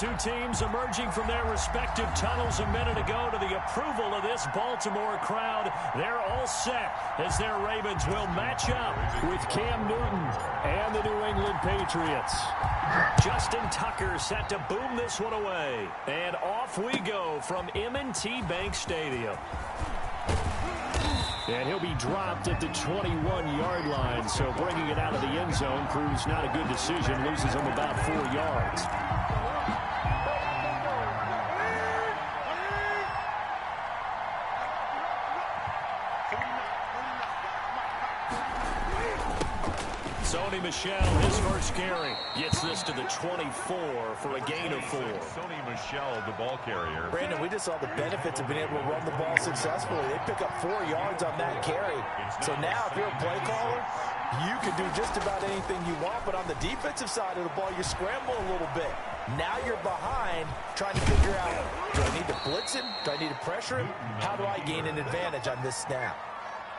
two teams emerging from their respective tunnels a minute ago to the approval of this Baltimore crowd. They're all set as their Ravens will match up with Cam Newton and the New England Patriots. Justin Tucker set to boom this one away. And off we go from M&T Bank Stadium. And he'll be dropped at the 21-yard line, so bringing it out of the end zone proves not a good decision, loses him about 4 yards. Sony Michel, his first carry, gets this to the 24 for a gain of 4. Sony Michel, the ball carrier. Brandon, we just saw the benefits of being able to run the ball successfully. They pick up 4 yards on that carry. So now if you're a play caller, you can do just about anything you want, but on the defensive side of the ball, you scramble a little bit. Now you're behind trying to figure out, do I need to blitz him? Do I need to pressure him? How do I gain an advantage on this snap?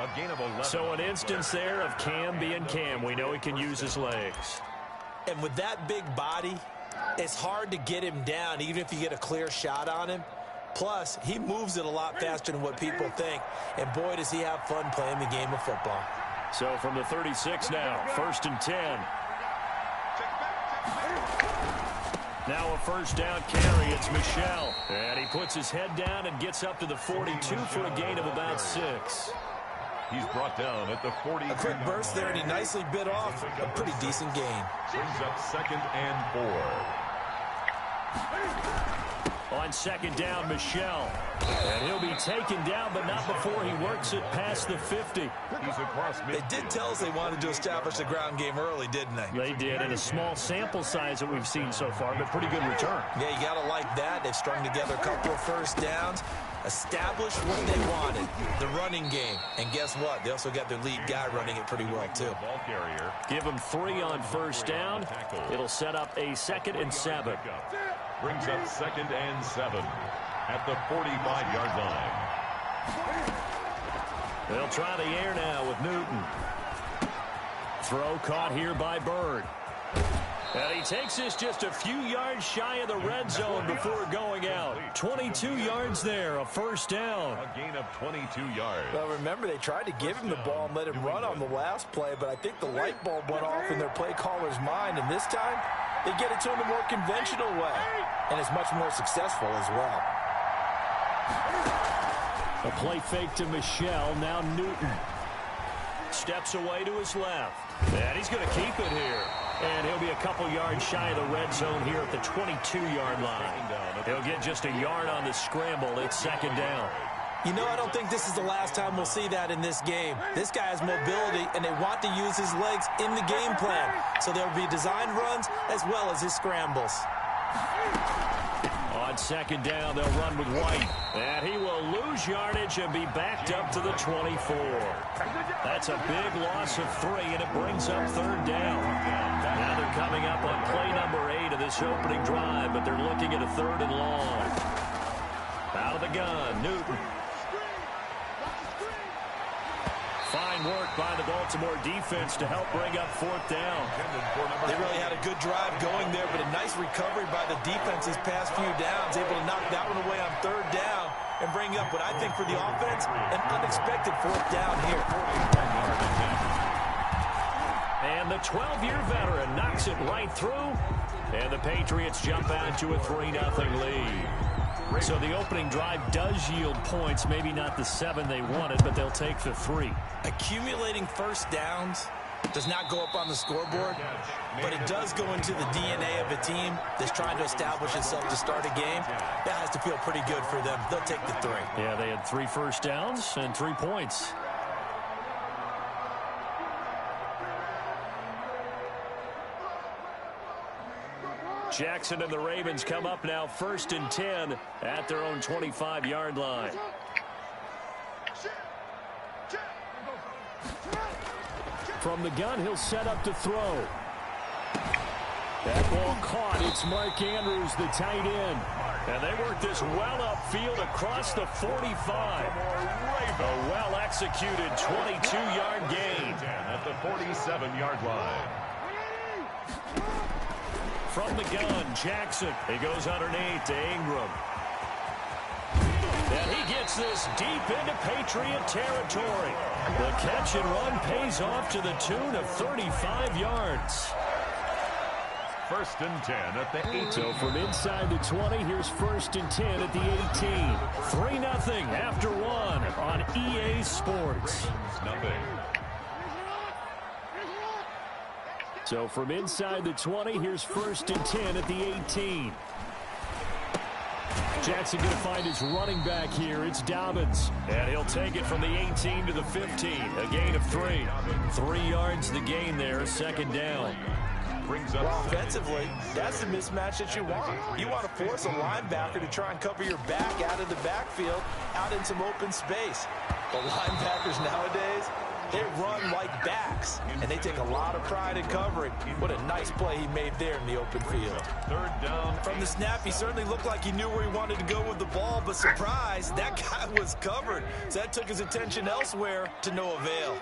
A gain of 11. So an instance there of Cam being Cam. We know he can use his legs. And with that big body, it's hard to get him down, even if you get a clear shot on him. Plus, he moves it a lot faster than what people think. And boy, does he have fun playing the game of football. So from the 36 now, 1st and 10. Now a first down carry. It's Michel. And he puts his head down and gets up to the 42 for a gain of about 6. He's brought down at the 40. A quick burst there, and he nicely bit off a pretty decent gain. Brings up 2nd and 4. On 2nd down, Michel. And he'll be taken down, but not before he works it past the 50. He's across mid. They did tell us they wanted to establish the ground game early, didn't they? They did, in a small sample size that we've seen so far, but pretty good return. Yeah, you got to like that. They've strung together a couple of first downs, established what they wanted, the running game. And guess what? They also got their lead guy running it pretty well, too. Ball carrier. Give him 3 on first down. It'll set up a 2nd and 7. Brings up 2nd and 7 at the 45-yard line. They'll try the air now with Newton. Throw caught here by Bird. And he takes this just a few yards shy of the red zone before going out. 22 yards there, a first down. A gain of 22 yards. Well, remember, they tried to give him the ball and let him run on the last play, but I think the light bulb went off in their play caller's mind, and this time they get it to him a more conventional way, and it's much more successful as well. A play fake to Michel, now Newton. Steps away to his left, and he's going to keep it here. And he'll be a couple yards shy of the red zone here at the 22-yard line. He'll get just a yard on the scramble. It's 2nd down. You know, I don't think this is the last time we'll see that in this game. This guy has mobility, and they want to use his legs in the game plan. So there will be designed runs as well as his scrambles. On 2nd down, they'll run with White. And he will lose yardage and be backed up to the 24. That's a big loss of 3, and it brings up 3rd down. Now they're coming up on play number 8 of this opening drive, but they're looking at a 3rd and long. Out of the gun, Newton. Fine work by the Baltimore defense to help bring up 4th down. They really had a good drive going there, but a nice recovery by the defense these past few downs, able to knock that one away on 3rd down and bring up what I think for the offense, an unexpected 4th down here. And the 12-year veteran knocks it right through, and the Patriots jump out to a 3-0 lead. So the opening drive does yield points, maybe not the 7 they wanted, but they'll take the 3. Accumulating first downs does not go up on the scoreboard, but it does go into the DNA of a team that's trying to establish itself to start a game. That has to feel pretty good for them. They'll take the 3. Yeah, they had 3 first downs and 3 points. Jackson and the Ravens come up now 1st and 10 at their own 25-yard line. From the gun, he'll set up to throw. That ball caught. It's Mark Andrews, the tight end. And they work this well upfield across the 45. A well-executed 22-yard gain. At the 47-yard line. from the gun. Jackson. He goes underneath to Ingram. And he gets this deep into Patriot territory. The catch and run pays off to the tune of 35 yards. 1st and 10 at the 18. So from inside the 20, here's 1st and 10 at the 18. 3-0 after one on EA Sports. Nothing. So from inside the 20, here's 1st and 10 at the 18. Jackson going to find his running back here. It's Dobbins. And he'll take it from the 18 to the 15. A gain of 3. 3 yards the gain there, 2nd down. Well, offensively, that's the mismatch that you want. You want to force a linebacker to try and cover your back out of the backfield, out in some open space. The linebackers nowadays, they run like backs, and they take a lot of pride in covering. What a nice play he made there in the open field. 3rd down. From the snap, he certainly looked like he knew where he wanted to go with the ball, but surprise, that guy was covered. So that took his attention elsewhere to no avail.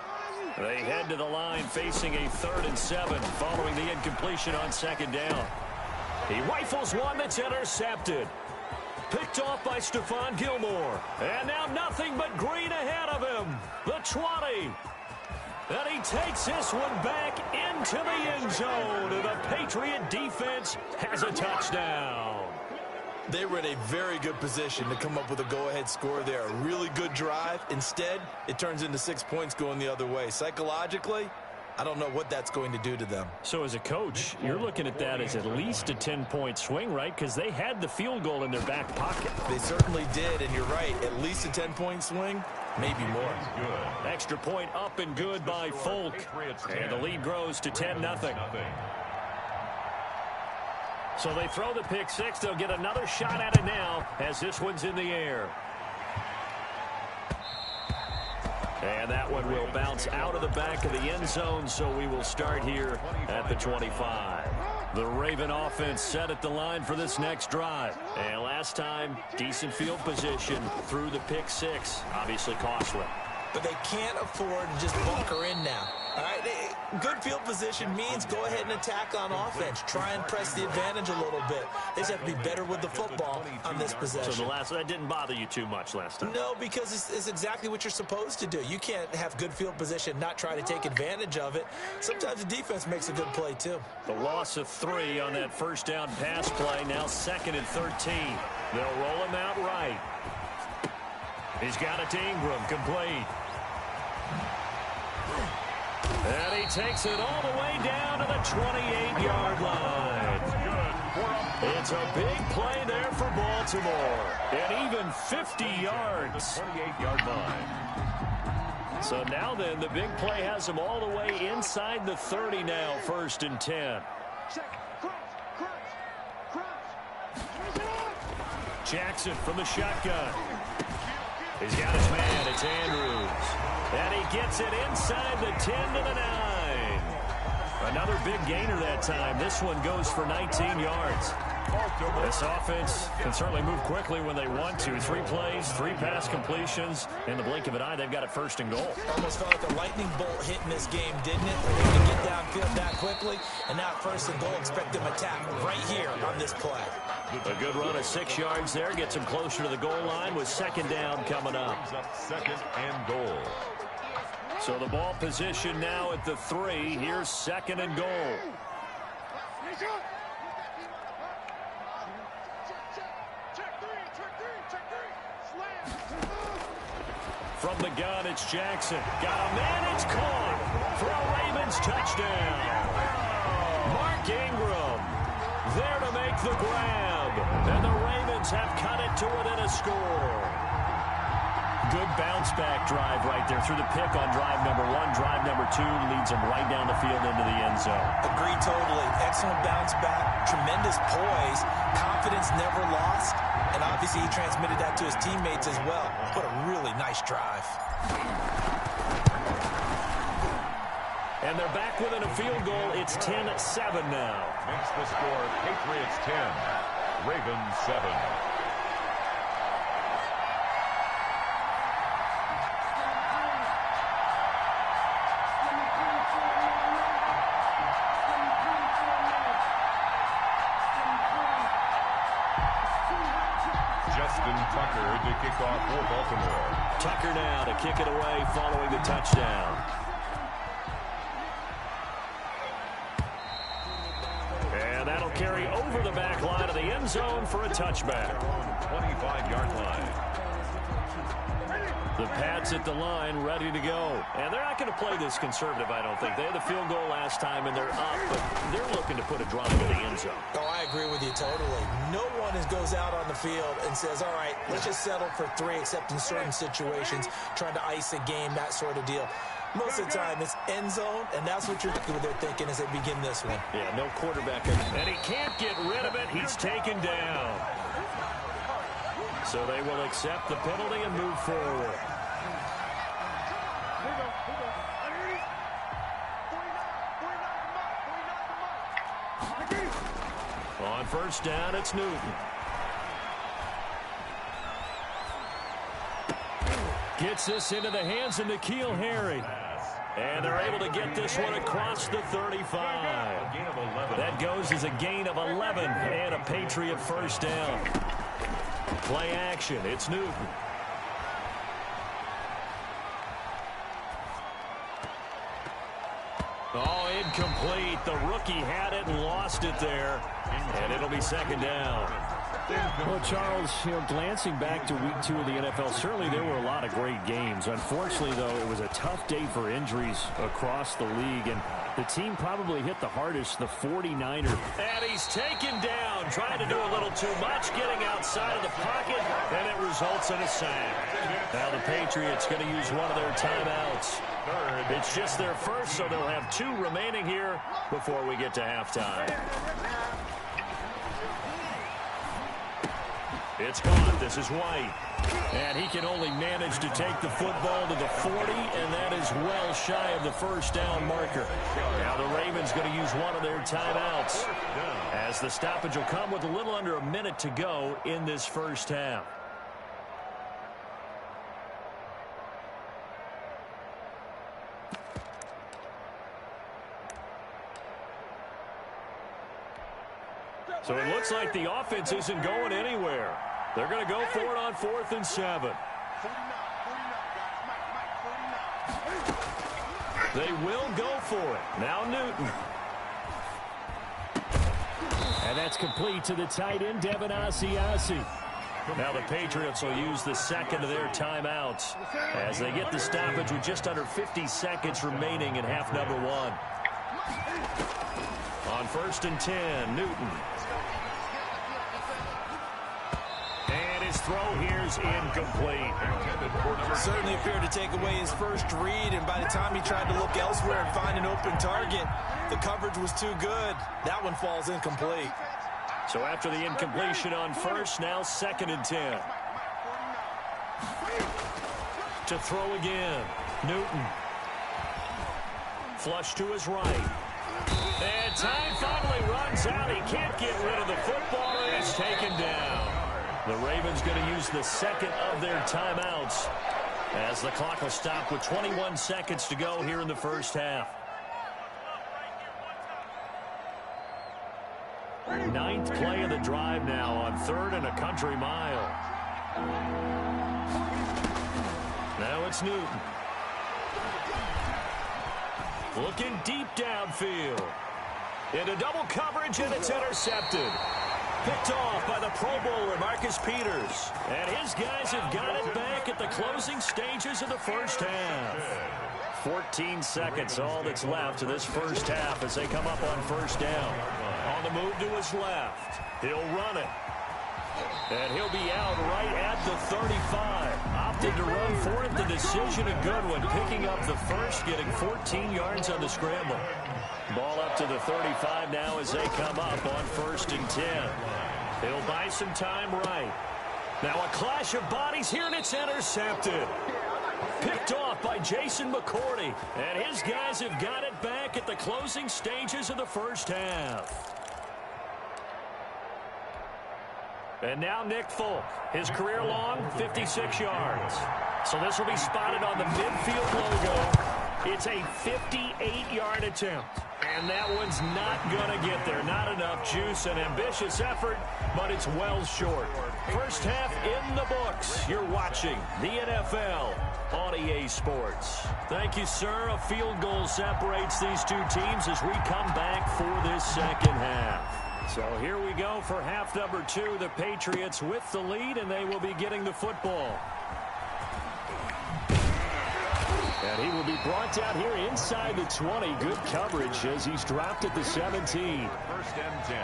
They head to the line facing a 3rd and 7 following the incompletion on 2nd down. He rifles one that's intercepted. Picked off by Stephon Gilmore. And now nothing but green ahead of him. The 20. And he takes this one back into the end zone. And the Patriot defense has a touchdown. They were in a very good position to come up with a go-ahead score there. A really good drive. Instead, it turns into 6 points going the other way. Psychologically, I don't know what that's going to do to them. So as a coach, you're looking at that as at least a 10-point swing, right? Because they had the field goal in their back pocket. They certainly did, and you're right. At least a 10-point swing, maybe more. Good. Extra point up and good by Folk. And the lead grows to 10-0. So they throw the pick six. They'll get another shot at it now as this one's in the air. And that one will bounce out of the back of the end zone, so we will start here at the 25. The Raven offense set at the line for this next drive. And last time, decent field position through the pick six. Obviously costly. But they can't afford to just bunker in now. All right, good field position means go ahead and attack on offense. Try and press the advantage a little bit. They just have to be better with the football on this possession. So that didn't bother you too much last time? No, because it's exactly what you're supposed to do. You can't have good field position, not try to take advantage of it. Sometimes the defense makes a good play, too. The loss of 3 on that first down pass play, now 2nd and 13. They'll roll him out right. He's got it to Ingram, complete. And he takes it all the way down to the 28-yard line. It's a big play there for Baltimore. And even 50 yards. 28-yard line. So now then, the big play has him all the way inside the 30 now, 1st and 10. Jackson from the shotgun. He's got his man. It's Andrews. And he gets it inside the 10 to the 9. Another big gainer that time. This one goes for 19 yards. This offense can certainly move quickly when they want to. 3 plays, 3 pass completions. In the blink of an eye, they've got it 1st and goal. Almost felt like a lightning bolt hit in this game, didn't it? They can get downfield that quickly. And now 1st and goal, expect them to attack right here on this play. A good run of 6 yards there. Gets him closer to the goal line with 2nd down coming up. 2nd and goal. So the ball position now at the 3. Here's 2nd and goal. From the gun, it's Jackson. Got a man, it's caught for a Ravens touchdown. Mark Ingram there to make the grab. And the Ravens have cut it to within a score. Good bounce-back drive right there through the pick on drive number 1. Drive number 2 leads them right down the field into the end zone. Agree totally. Excellent bounce-back, tremendous poise, confidence never lost, and obviously he transmitted that to his teammates as well. What a really nice drive. And they're back within a field goal. It's 10-7 now. Makes the score Patriots 10, Ravens 7. Justin Tucker to kick off for Baltimore. Tucker now to kick it away following the touchdown. And that'll carry over the back line of the end zone for a touchback. 25-yard line. The Pats at the line, ready to go. And they're not going to play this conservative, I don't think. They had the field goal last time, and they're up, but they're looking to put a drive in the end zone. Oh, I agree with you totally. No one goes out on the field and says, all right, let's just settle for 3, except in certain situations, trying to ice a game, that sort of deal. Most of the time, it's end zone, and that's what they're thinking as they begin this one. Yeah, no quarterback. And he can't get rid of it. He's taken down. So they will accept the penalty and move forward. On first down, it's Newton. Gets this into the hands of N'Keal Harry. And they're able to get this one across the 35. That goes as a gain of 11 and a Patriot first down. Play action. It's Newton. Oh, incomplete. The rookie had it and lost it there. And it'll be second down. Well, Charles, glancing back to week 2 of the NFL, certainly there were a lot of great games. Unfortunately, though, it was a tough day for injuries across the league, and the team probably hit the hardest, the 49ers. And he's taken down, trying to do a little too much, getting outside of the pocket, and it results in a sack. Now the Patriots going to use one of their timeouts. It's just their first, so they'll have 2 remaining here before we get to halftime. It's caught. This is White. And he can only manage to take the football to the 40, and that is well shy of the first down marker. Now the Ravens going to use one of their timeouts, as the stoppage will come with a little under a minute to go in this first half. So it looks like the offense isn't going anywhere. They're going to go for it on 4th and 7. They will go for it. Now Newton. And that's complete to the tight end, Devin Asiasi. Now the Patriots will use the second of their timeouts as they get the stoppage with just under 50 seconds remaining in half number 1. On 1st and 10, Newton. And his throw here's incomplete. Certainly appeared to take away his first read, and by the time he tried to look elsewhere and find an open target, the coverage was too good. That one falls incomplete. So after the incompletion on 1st, now 2nd and 10. To throw again, Newton. Flush to his right. And time finally runs out. He can't get rid of the football, and it's taken down. The Ravens going to use the second of their timeouts as the clock will stop with 21 seconds to go here in the first half. 9th play of the drive now on 3rd and a country mile. Now it's Newton. Looking deep downfield. Into double coverage, and it's intercepted. Picked off by the Pro Bowler, Marcus Peters. And his guys have got it back at the closing stages of the first half. 14 seconds, all that's left of this first half as they come up on 1st down. On the move to his left. He'll run it. And he'll be out right at the 35. Opted to run for it. The decision a good one. Picking up the first, getting 14 yards on the scramble. Ball up to the 35 now as they come up on 1st and 10. He'll buy some time right. Now a clash of bodies here, and it's intercepted. Picked off by Jason McCourty. And his guys have got it back at the closing stages of the first half. And now Nick Folk, his career-long 56 yards. So this will be spotted on the midfield logo. It's a 58-yard attempt. And that one's not going to get there. Not enough juice, an ambitious effort, but it's well short. First half in the books. You're watching the NFL on EA Sports. Thank you, sir. A field goal separates these two teams as we come back for this second half. So here we go for half number 2. The Patriots with the lead, and they will be getting the football. And he will be brought down here inside the 20. Good coverage as he's dropped at the 17. First and 10.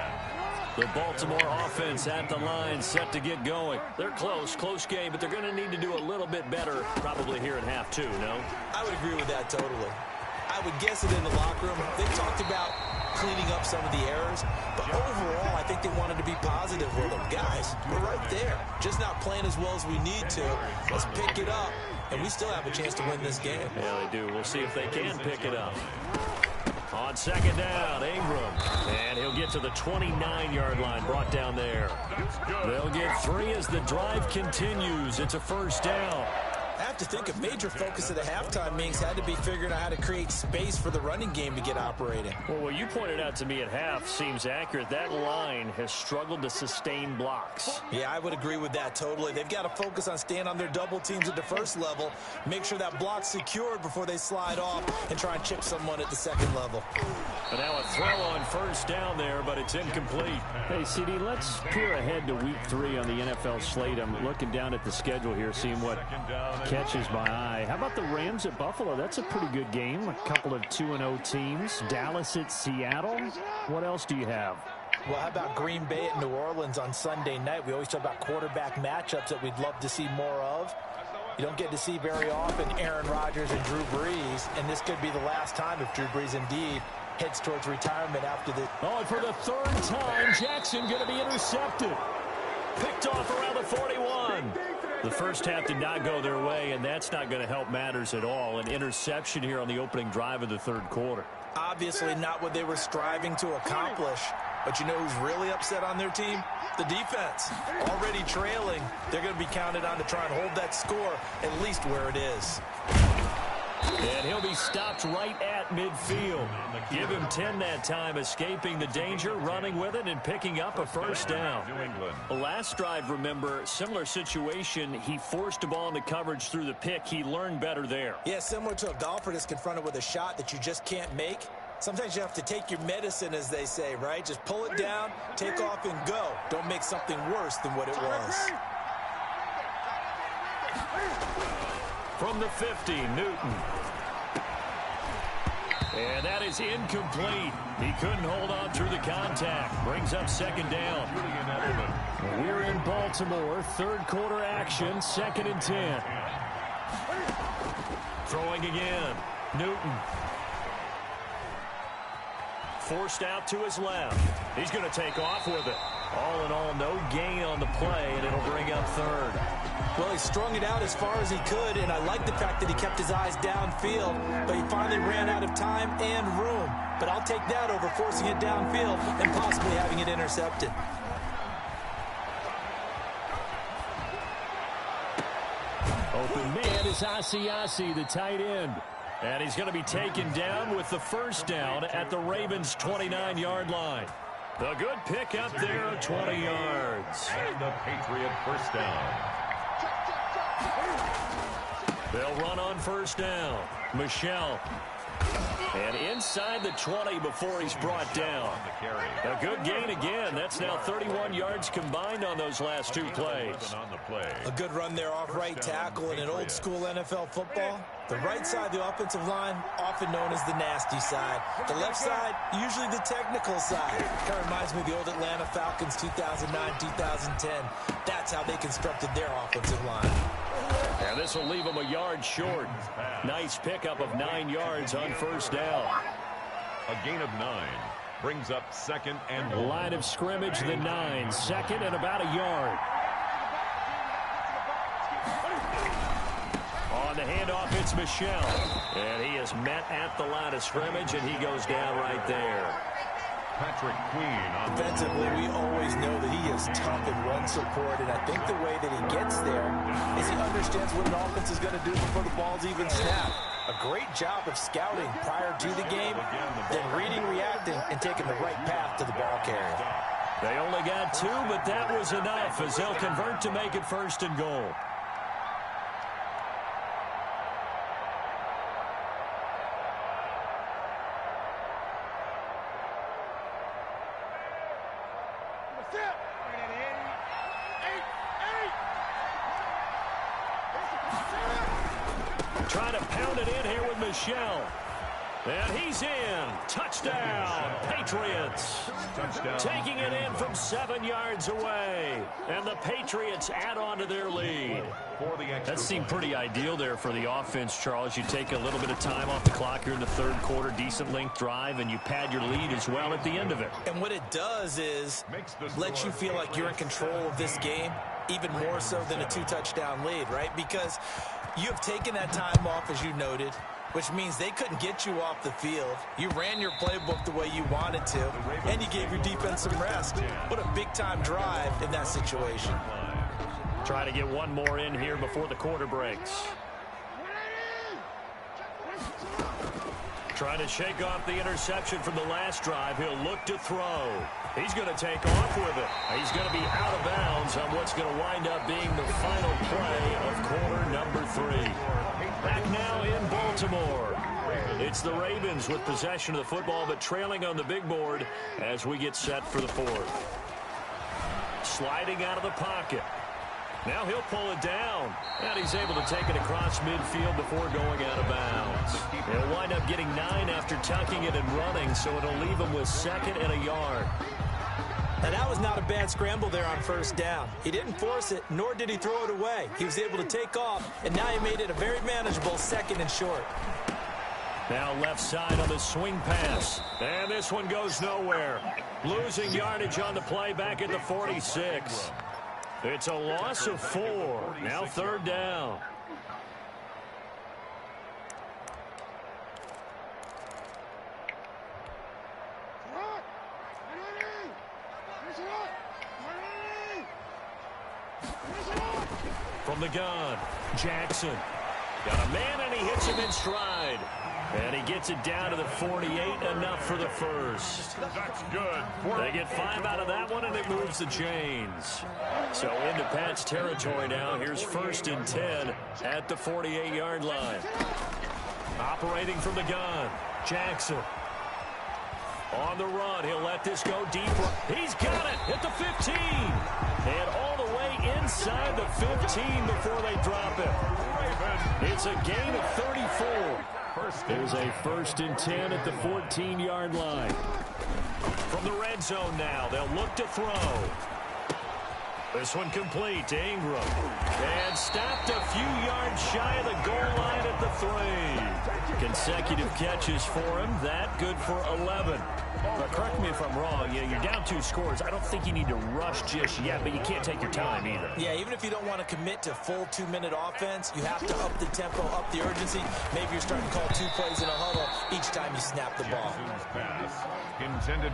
The Baltimore offense at the line, set to get going. They're close game, but they're going to need to do a little bit better probably here in half 2, no? I would agree with that totally. I would guess it in the locker room. They talked about cleaning up some of the errors, but overall, I think they wanted to be positive with them. Guys, we're right there. Just not playing as well as we need to. Let's pick it up, and we still have a chance to win this game. Yeah, they do. We'll see if they can pick it up. On second down, Ingram. And he'll get to the 29-yard line, brought down there. They'll get 3 as the drive continues. It's a first down. I have to think a major focus of the halftime meetings had to be figuring out how to create space for the running game to get operating. Well, what you pointed out to me at half seems accurate. That line has struggled to sustain blocks. Yeah, I would agree with that totally. They've got to focus on staying on their double teams at the first level, make sure that block's secured before they slide off and try and chip someone at the second level. And now a throw on first down there, but it's incomplete. Hey, CD, let's peer ahead to week 3 on the NFL slate. I'm looking down at the schedule here, seeing what catches my eye. How about the Rams at Buffalo? That's a pretty good game. A couple of 2-0 teams. Dallas at Seattle. What else do you have? Well, how about Green Bay at New Orleans on Sunday night? We always talk about quarterback matchups that we'd love to see more of. You don't get to see very often Aaron Rodgers and Drew Brees, and this could be the last time if Drew Brees indeed heads towards retirement after this. Oh, and for the 3rd time, Jackson going to be intercepted. Picked off around the 41. The first half did not go their way, and that's not going to help matters at all. An interception here on the opening drive of the 3rd quarter. Obviously not what they were striving to accomplish. But you know who's really upset on their team? The defense. Already trailing. They're going to be counted on to try and hold that score at least where it is. And he'll be stopped right at midfield. Give him 10 that time, escaping the danger, running with it, and picking up a first down. The last drive, remember, similar situation. He forced a ball into coverage through the pick. He learned better there. Yeah, similar to a golfer that's confronted with a shot that you just can't make. Sometimes you have to take your medicine, as they say, right? Just pull it down, take off, and go. Don't make something worse than what it was. From the 50, Newton. And that is incomplete. He couldn't hold on through the contact. Brings up second down. We're in Baltimore. 3rd quarter action. 2nd and 10. Throwing again. Newton. Forced out to his left. He's going to take off with it. All in all, no gain on the play, and it'll bring up 3rd. Well, he strung it out as far as he could, and I like the fact that he kept his eyes downfield, but he finally ran out of time and room. But I'll take that over forcing it downfield and possibly having it intercepted. Open man is Asiasi, the tight end. And he's going to be taken down with the first down at the Ravens' 29-yard line. The good pick up there of 20 yards. And the Patriot first down. They'll run on first down. Michel. And inside the 20 before he's brought down. A good gain again. That's now 31 yards combined on those last 2 plays. A good run there off right tackle in an old school NFL football. The right side of the offensive line, often known as the nasty side. The left side, usually the technical side. Kind of reminds me of the old Atlanta Falcons 2009-2010. That's how they constructed their offensive line. And this will leave him a yard short. Nice pickup of 9 yards on first down. A gain of 9 brings up 2nd and 1. Line of scrimmage, the 9. 2nd and about a yard. On the handoff, it's Michel. And he is met at the line of scrimmage, and he goes down right there. Patrick Queen on defensively, we always know that he is tough in run support, and I think the way that he gets there is he understands what an offense is going to do before the ball's even snapped. A great job of scouting prior to the game, then reading, reacting, and taking the right path to the ball carrier. They only got 2, but that was enough as they'll convert to make it 1st and goal. Trying to pound it in here with Michel. And he's in. Touchdown, Patriots. Touchdown. Taking it in from 7 yards away. And the Patriots add on to their lead. That seemed pretty ideal there for the offense, Charles. You take a little bit of time off the clock here in the 3rd quarter, decent length drive, and you pad your lead as well at the end of it. And what it does is let you feel like you're in control of this game, even more so than a 2-touchdown lead, right? Because you have taken that time off, as you noted, which means they couldn't get you off the field. You ran your playbook the way you wanted to, and you gave your defense some rest. What a big-time drive in that situation. Trying to get one more in here before the quarter breaks. Trying to shake off the interception from the last drive. He'll look to throw. He's going to take off with it. He's going to be out of bounds on what's going to wind up being the final play of quarter number 3. Back now in Baltimore. It's the Ravens with possession of the football, but trailing on the big board as we get set for the 4th. Sliding out of the pocket. Now he'll pull it down, and he's able to take it across midfield before going out of bounds. He'll wind up getting 9 after tucking it and running, so it'll leave him with 2nd and a yard. And that was not a bad scramble there on 1st down. He didn't force it, nor did he throw it away. He was able to take off, and now he made it a very manageable 2nd and short. Now left side on the swing pass. And this one goes nowhere. Losing yardage on the play back at the 46. It's a loss of 4. Now 3rd down. From the gun, Jackson. Got a man, and he hits him in stride. And he gets it down to the 48, enough for the 1st. That's good. They get 5 out of that one, and it moves the chains. So into Pat's territory now. Here's 1st and 10 at the 48-yard line. Operating from the gun, Jackson. On the run, he'll let this go deep. He's got it at the 15. And all the way inside the 15 before they drop it. It's a gain of 34. There's a 1st and 10 at the 14-yard line. From the red zone now, they'll look to throw. This one complete to Ingram. And stopped a few yards shy of the goal line at the 3. Consecutive catches for him. That good for 11. But correct me if I'm wrong. You're down 2 scores. I don't think you need to rush just yet, but you can't take your time either. Yeah, even if you don't want to commit to full 2-minute offense, you have to up the tempo, up the urgency. Maybe you're starting to call 2 plays in a huddle each time you snap the ball.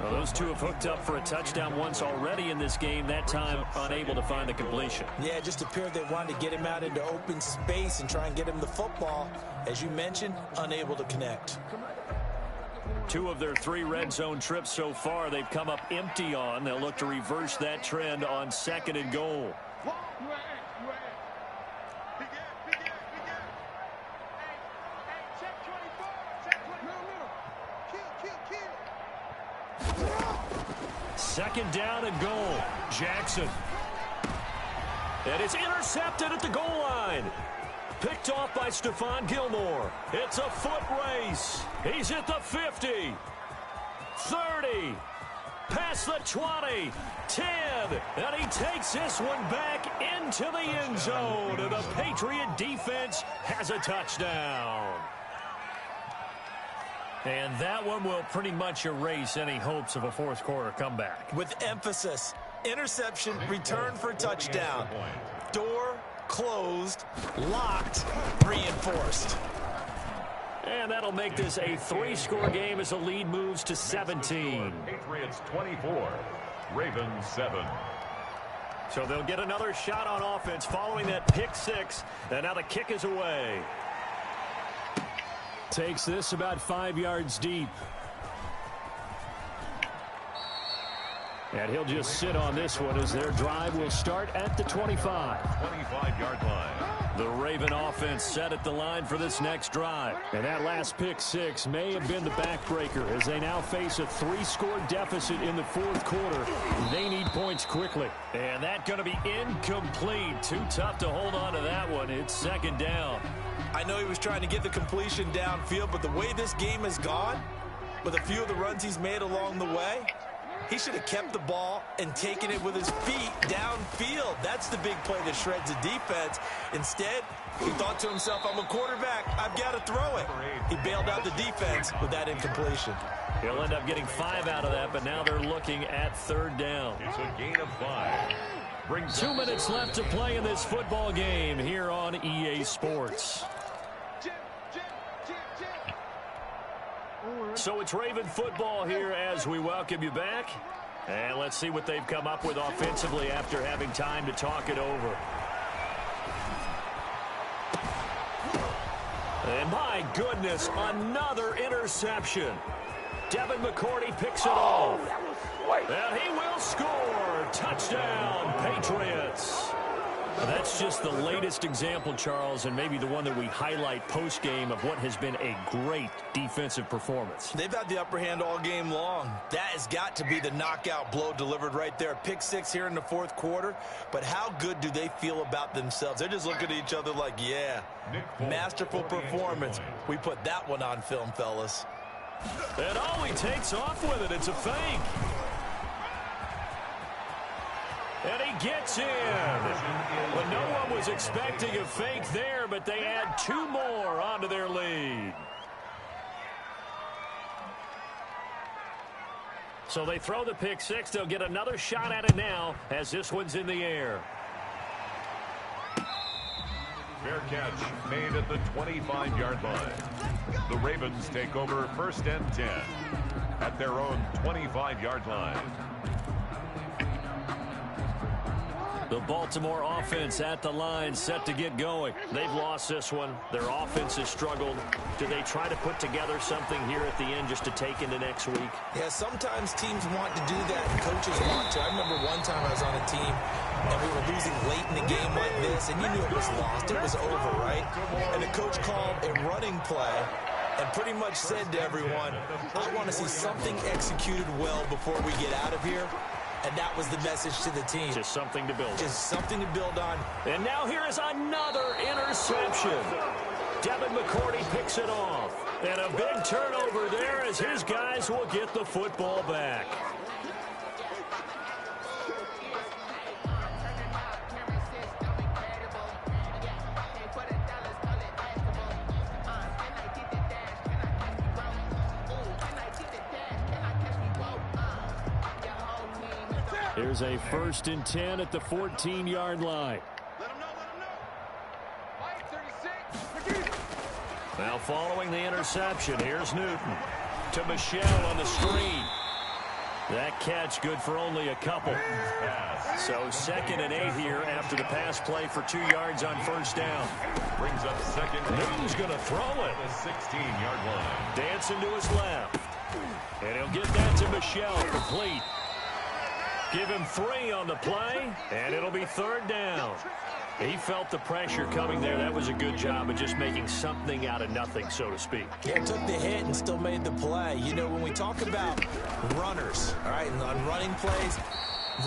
Well, those 2 have hooked up for a touchdown once already in this game, that time unable to find the completion. Yeah, it just appeared they wanted to get him out into open space and try and get him the football. As you mentioned, unable to connect. 2 of their 3 red zone trips so far they've come up empty on. They'll look to reverse that trend on 2nd and goal. Second down and goal. Jackson. And it's intercepted at the goal line. Picked off by Stephon Gilmore. It's a foot race. He's at the 50. 30. Past the 20. 10. And he takes this one back into the end zone. And the Patriot defense has a touchdown. And that one will pretty much erase any hopes of a 4th quarter comeback. With emphasis. Interception, return for touchdown. Door closed, locked, reinforced. And that'll make this a 3-score game as the lead moves to 17. Patriots 24, Ravens 7. So they'll get another shot on offense following that pick 6. And now the kick is away. Takes this about 5 yards deep. And he'll just sit on this one as their drive will start at the 25. 25-yard line. The Raven offense set at the line for this next drive. And that last pick six may have been the backbreaker as they now face a 3-score deficit in the fourth quarter. They need points quickly. And that's going to be incomplete. Too tough to hold on to that one. It's second down. I know he was trying to get the completion downfield, but the way this game has gone, with a few of the runs he's made along the way, he should have kept the ball and taken it with his feet downfield. That's the big play that shreds the defense. Instead, he thought to himself, I'm a quarterback. I've got to throw it. He bailed out the defense with that incompletion. He'll end up getting 5 out of that, but now they're looking at third down. It's a gain of 5. Brings 2 minutes left to play in this football game here on EA Sports. So it's Raven football here as we welcome you back. And let's see what they've come up with offensively after having time to talk it over. And my goodness, another interception. Devin McCourty picks it off. And he will score. Touchdown, Patriots. That's just the latest example, Charles, and maybe the one that we highlight post-game of what has been a great defensive performance. They've had the upper hand all game long. That has got to be the knockout blow delivered right there. Pick six here in the fourth quarter. But how good do they feel about themselves? They're just looking at each other like, yeah, masterful performance. We put that one on film, fellas. And oh, he takes off with it. It's a fake. And he gets in. Well, no one was expecting a fake there, but they add 2 more onto their lead. So they throw the pick six. They'll get another shot at it now as this one's in the air. fair catch made at the 25-yard line. The Ravens take over 1st and 10 at their own 25-yard line. The Baltimore offense at the line, set to get going. They've lost this one. Their offense has struggled. Do they try to put together something here at the end just to take into next week? Yeah, sometimes teams want to do that, and coaches want to. I remember one time I was on a team, and we were losing late in the game like this, and you knew it was lost. It was over, right? And the coach called a running play and pretty much said to everyone, I want to see something executed well before we get out of here. And that was the message to the team. Just something to build on. Just something to build on. And now here is another interception. Devin McCourty picks it off. And a big turnover there as his guys will get the football back. Here's a 1st and 10 at the 14-yard line. Now following the interception, here's Newton to Michelle on the screen. That catch good for only a couple. So 2nd and 8 here after the pass play for 2 yards on 1st down. Brings up 2nd. Newton's going to throw it. The 16-yard line. Dancing to his left. And he'll get that to Michelle, complete. Give him 3 on the play, and it'll be 3rd down. He felt the pressure coming there. That was a good job of just making something out of nothing, so to speak. Yeah, took the hit and still made the play. You know, when we talk about runners, all right, and on running plays,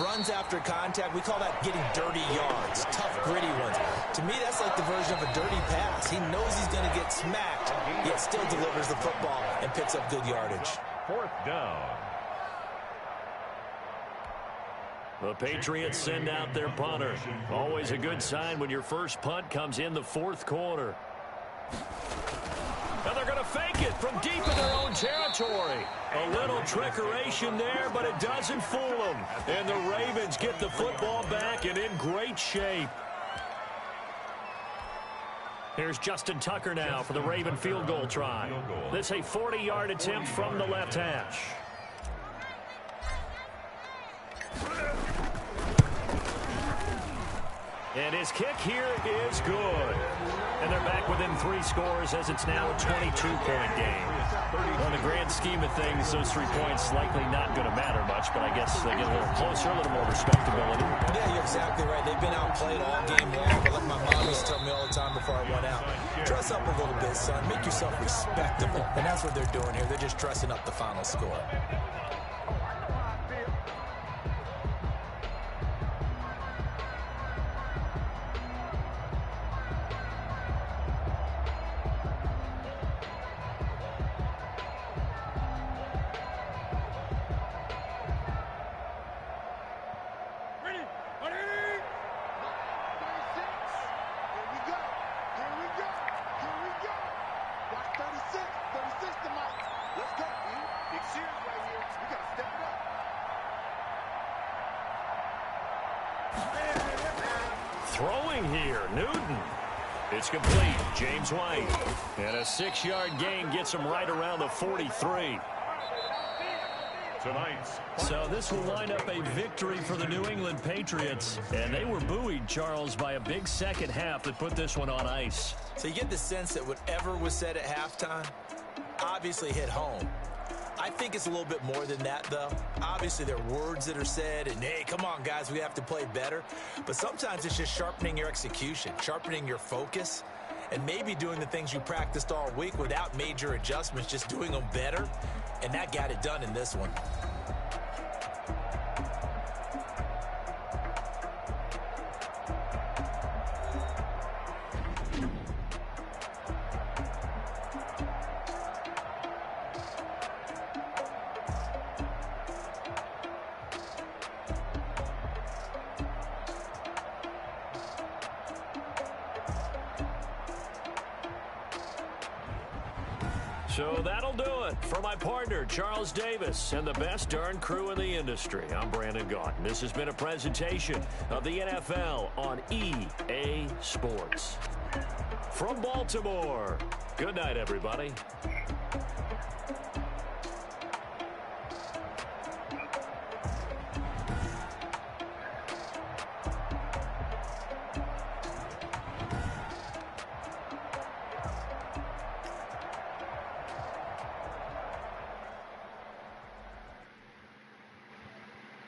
runs after contact, we call that getting dirty yards, tough, gritty ones. To me, that's like the version of a dirty pass. He knows he's going to get smacked, yet still delivers the football and picks up good yardage. 4th down. The Patriots send out their punter. Always a good sign when your first punt comes in the 4th quarter. And they're going to fake it from deep in their own territory. A little trickeration there, but it doesn't fool them. And the Ravens get the football back and in great shape. Here's Justin Tucker now for the Raven field goal try. This a 40-yard attempt from the left hash. And his kick here is good. And they're back within 3 scores as it's now a 22-point game. Well, in the grand scheme of things, those 3 points likely not going to matter much, but I guess they get a little closer, a little more respectability. Yeah, you're exactly right. They've been outplayed all game long, but like my mom used to tell me all the time before I went out, dress up a little bit, son. Make yourself respectable. And that's what they're doing here. They're just dressing up the final score. Throwing here, Newton. It's complete. James White. And a 6-yard gain gets him right around the 43. So this will line up a victory for the New England Patriots. And they were buoyed, Charles, by a big second half that put this one on ice. So you get the sense that whatever was said at halftime obviously hit home. I think it's a little bit more than that, though. Obviously, there are words that are said, and, hey, come on, guys, we have to play better. But sometimes it's just sharpening your execution, sharpening your focus, and maybe doing the things you practiced all week without major adjustments, just doing them better. And that got it done in this one. So that'll do it for my partner, Charles Davis, and the best darn crew in the industry. I'm Brandon Gaudin. This has been a presentation of the NFL on EA Sports. From Baltimore, good night, everybody.